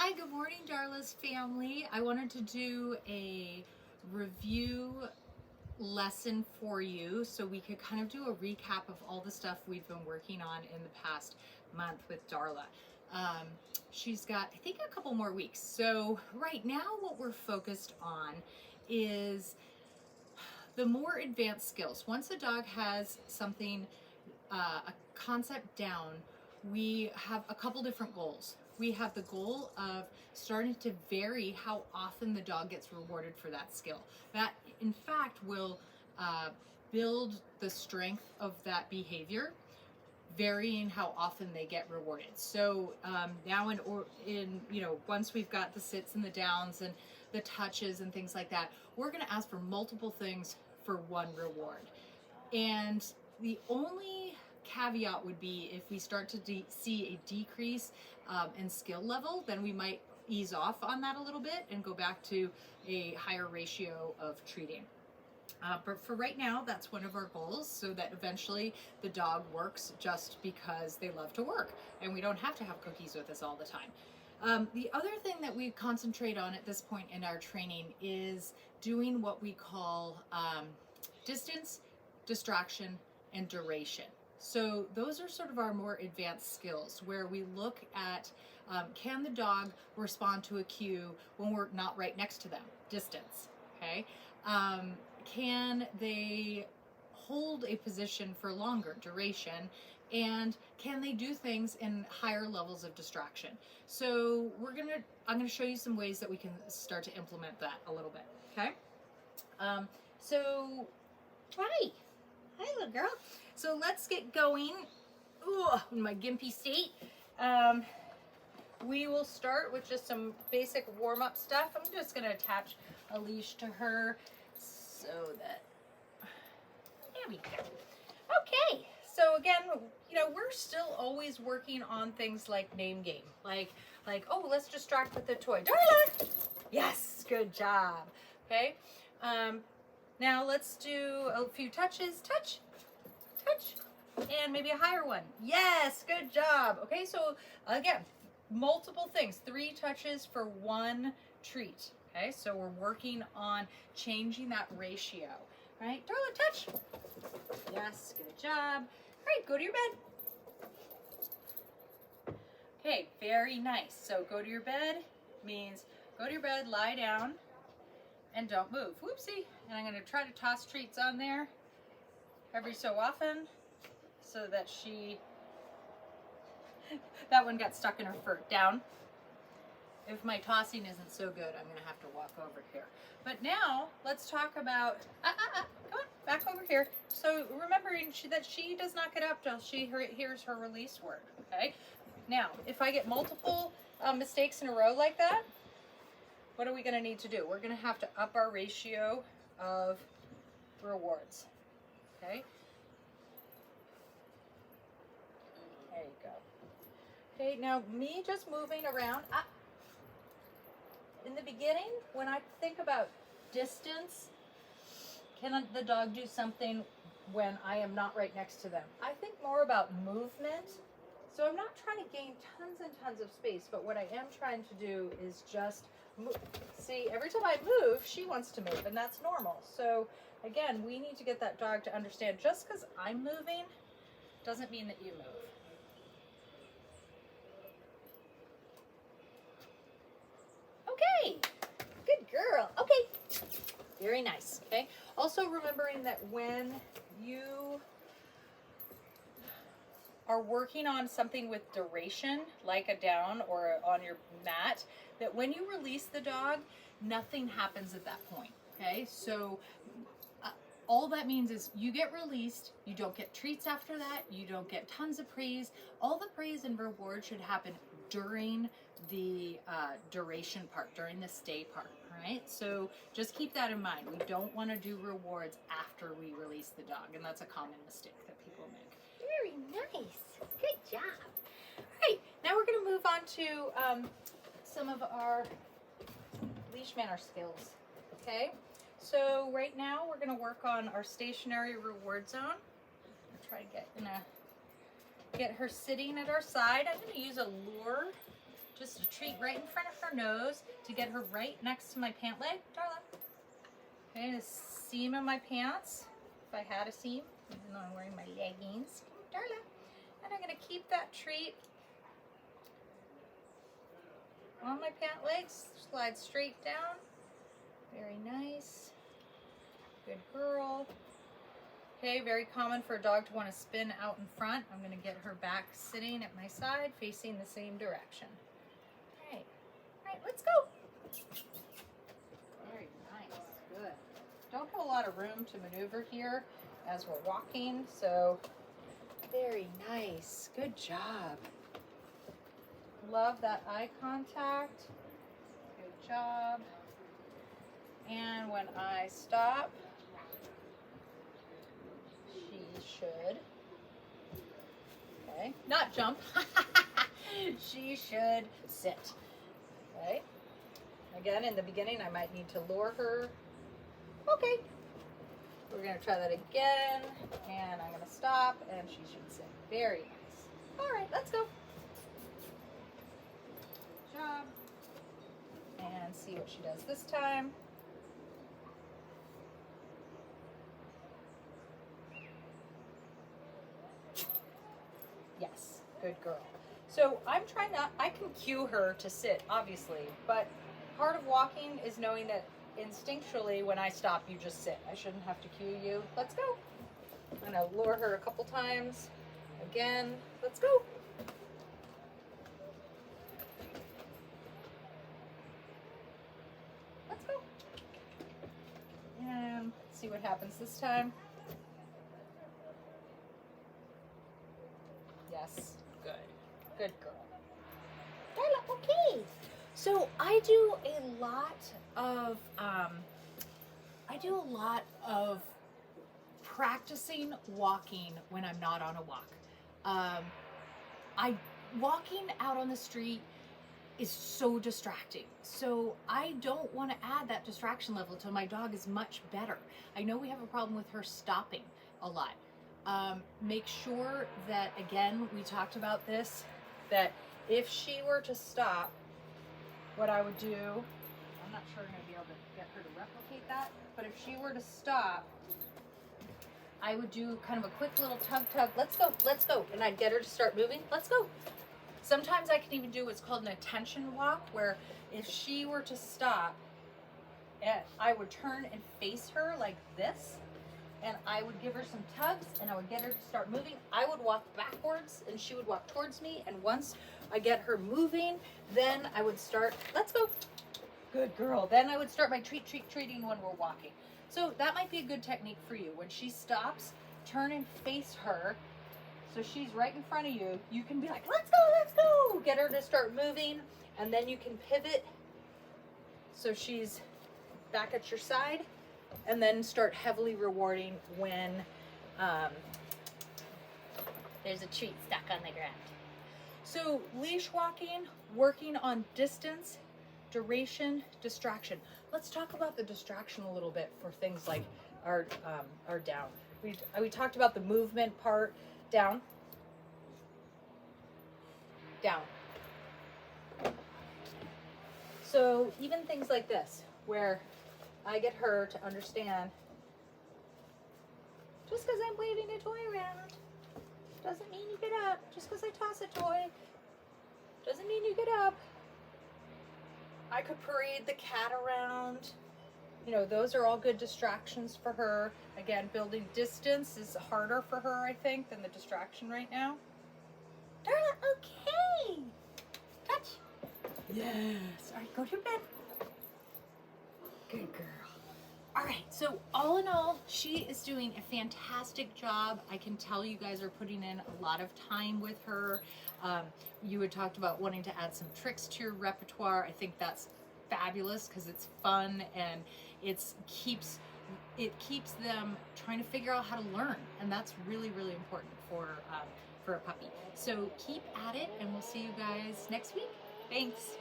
Hi, good morning, Darla's family. I wanted to do a review lesson for you so we could kind of do a recap of all the stuff we've been working on in the past month with Darla. She's got, I think, a couple more weeks. So right now what we're focused on is the more advanced skills. Once a dog has something, a concept down, we have a couple different goals. We have the goal of starting to vary how often the dog gets rewarded for that skill. That, in fact, will build the strength of that behavior, varying how often they get rewarded. So now once we've got the sits and the downs and the touches and things like that, we're going to ask for multiple things for one reward. And the only caveat would be if we start to see a decrease in skill level, then we might ease off on that a little bit and go back to a higher ratio of treating. But for right now, that's one of our goals, so that eventually the dog works just because they love to work and we don't have to have cookies with us all the time. The other thing that we concentrate on at this point in our training is doing what we call distance, distraction, and duration. So those are sort of our more advanced skills where we look at can the dog respond to a cue when we're not right next to them, distance, okay? Can they hold a position for longer, duration, and can they do things in higher levels of distraction? So I'm gonna show you some ways that we can start to implement that a little bit, okay? Hi little girl. So let's get going. Ooh, in my gimpy state. We will start with just some basic warm-up stuff. I'm just gonna attach a leash to her so that, there we go. Okay, so again, we're still always working on things like name game. Like, oh, let's distract with the toy. Darla! Yes, good job. Okay, now let's do a few touches. Touch, touch, and maybe a higher one. Yes, good job. Okay, so again, multiple things. 3 touches for 1 treat. Okay, so we're working on changing that ratio. Right, Darla, touch. Yes, good job. All right, go to your bed. Okay, very nice. So go to your bed means go to your bed, lie down, and don't move. Whoopsie. And I'm going to try to toss treats on there every so often so that that one got stuck in her fur. Down. If my tossing isn't so good, I'm going to have to walk over here. But now, let's talk about, come on, back over here. So remembering that she does not get up till she hears her release word, okay? Now, if I get multiple mistakes in a row like that, what are we going to need to do? We're going to have to up our ratio of rewards, okay? There you go. Okay, now me just moving around. In the beginning, when I think about distance, can the dog do something when I am not right next to them? I think more about movement. So I'm not trying to gain tons and tons of space, but what I am trying to do is just move. See, every time I move, she wants to move, and that's normal. So again, we need to get that dog to understand just because I'm moving doesn't mean that you move. Okay, good girl. Okay, very nice. Okay, also remembering that when you are working on something with duration, like a down or on your mat, that when you release the dog, nothing happens at that point. Okay, so all that means is you get released, you don't get treats after that, you don't get tons of praise. All the praise and reward should happen during the duration part, during the stay part, right? So just keep that in mind. We don't want to do rewards after we release the dog, and that's a common mistake that people make. Very nice. Good job. All right, now we're going to move on to some of our leash manner skills, okay? So right now we're going to work on our stationary reward zone. I'll try to get her sitting at our side. I'm going to use a lure just a treat right in front of her nose to get her right next to my pant leg. Darla. Okay, a seam in my pants, if I had a seam, even though I'm wearing my leggings. Darla. And I'm gonna keep that treat on my pant legs, slide straight down. Very nice. Good girl. Okay, very common for a dog to want to spin out in front. I'm going to get her back sitting at my side, facing the same direction. All right, let's go. Very nice, good. Don't have a lot of room to maneuver here as we're walking, so very nice, good job. Love that eye contact, good job. And when I stop, she should, okay, not jump, she should sit, okay? Again, in the beginning, I might need to lure her. Okay, we're gonna try that again, and I'm gonna stop, and she should sit. Very nice. All right, let's go. Good job. And see what she does this time. Yes, good girl. So I'm trying not, I can cue her to sit, obviously, but part of walking is knowing that instinctually when I stop, you just sit. I shouldn't have to cue you. Let's go. I'm gonna lure her a couple times. Again, let's go. Let's go. And let's see what happens this time. Yes, good. Good girl. Darla, okay. So I do a lot of practicing walking when I'm not on a walk. Walking out on the street is so distracting. So I don't want to add that distraction level till my dog is much better. I know we have a problem with her stopping a lot. Make sure that, again, we talked about this, that if she were to stop, what I would do, I'm not sure I'm going to be able to get her to replicate that, but if she were to stop, I would do kind of a quick little tug, let's go, and I'd get her to start moving, let's go. Sometimes I can even do what's called an attention walk, where if she were to stop, I would turn and face her like this, and I would give her some tugs, and I would get her to start moving. I would walk backwards, and she would walk towards me, and once I get her moving, then I would start, let's go, good girl. Then I would start my treating when we're walking. So that might be a good technique for you. When she stops, turn and face her, so she's right in front of you. You can be like, let's go, get her to start moving, and then you can pivot so she's back at your side, and then start heavily rewarding when there's a treat stuck on the ground. So leash walking, working on distance, duration, distraction. Let's talk about the distraction a little bit for things like our down. We talked about the movement part, down, down. So even things like this, where I get her to understand, just because I'm waving a toy around doesn't mean you get up. Just because I toss a toy doesn't mean you get up. I could parade the cat around. You know, those are all good distractions for her. Again, building distance is harder for her, I think, than the distraction right now. Darla, okay. Touch. Yes. All right, go to bed. Good girl. All right, so all in all, she is doing a fantastic job. I can tell you guys are putting in a lot of time with her. You had talked about wanting to add some tricks to your repertoire. I think that's fabulous because it's fun and it keeps them trying to figure out how to learn, and that's really, really important for a puppy. So keep at it, and we'll see you guys next week. Thanks.